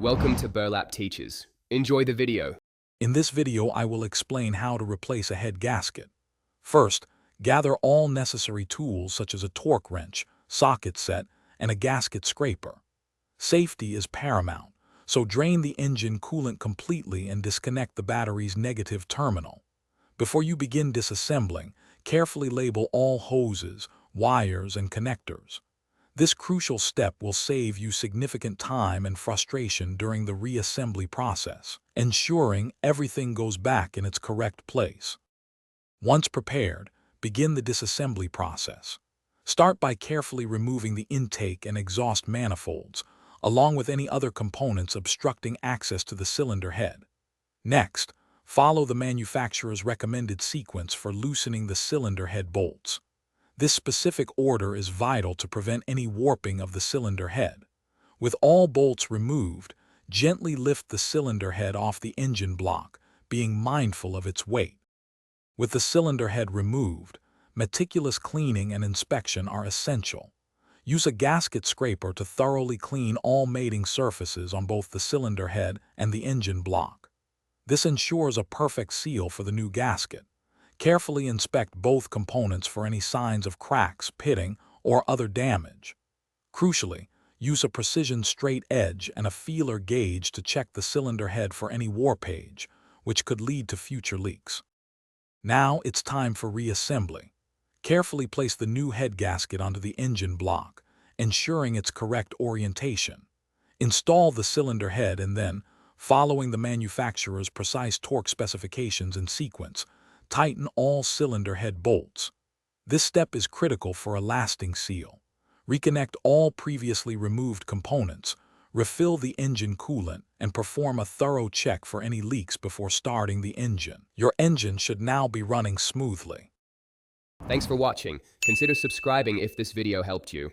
Welcome to Burlap Teachers. Enjoy the video. In this video, I will explain how to replace a head gasket. First, gather all necessary tools such as a torque wrench, socket set, and a gasket scraper. Safety is paramount, so drain the engine coolant completely and disconnect the battery's negative terminal. Before you begin disassembling, carefully label all hoses, wires, and connectors. This crucial step will save you significant time and frustration during the reassembly process, ensuring everything goes back in its correct place. Once prepared, begin the disassembly process. Start by carefully removing the intake and exhaust manifolds, along with any other components obstructing access to the cylinder head. Next, follow the manufacturer's recommended sequence for loosening the cylinder head bolts. This specific order is vital to prevent any warping of the cylinder head. With all bolts removed, gently lift the cylinder head off the engine block, being mindful of its weight. With the cylinder head removed, meticulous cleaning and inspection are essential. Use a gasket scraper to thoroughly clean all mating surfaces on both the cylinder head and the engine block. This ensures a perfect seal for the new gasket. Carefully inspect both components for any signs of cracks, pitting, or other damage. Crucially, use a precision straight edge and a feeler gauge to check the cylinder head for any warpage, which could lead to future leaks. Now it's time for reassembly. Carefully place the new head gasket onto the engine block, ensuring its correct orientation. Install the cylinder head and then, following the manufacturer's precise torque specifications in sequence, tighten all cylinder head bolts. This step is critical for a lasting seal. Reconnect all previously removed components, refill the engine coolant, and perform a thorough check for any leaks before starting the engine. Your engine should now be running smoothly. Thanks for watching. Consider subscribing if this video helped you.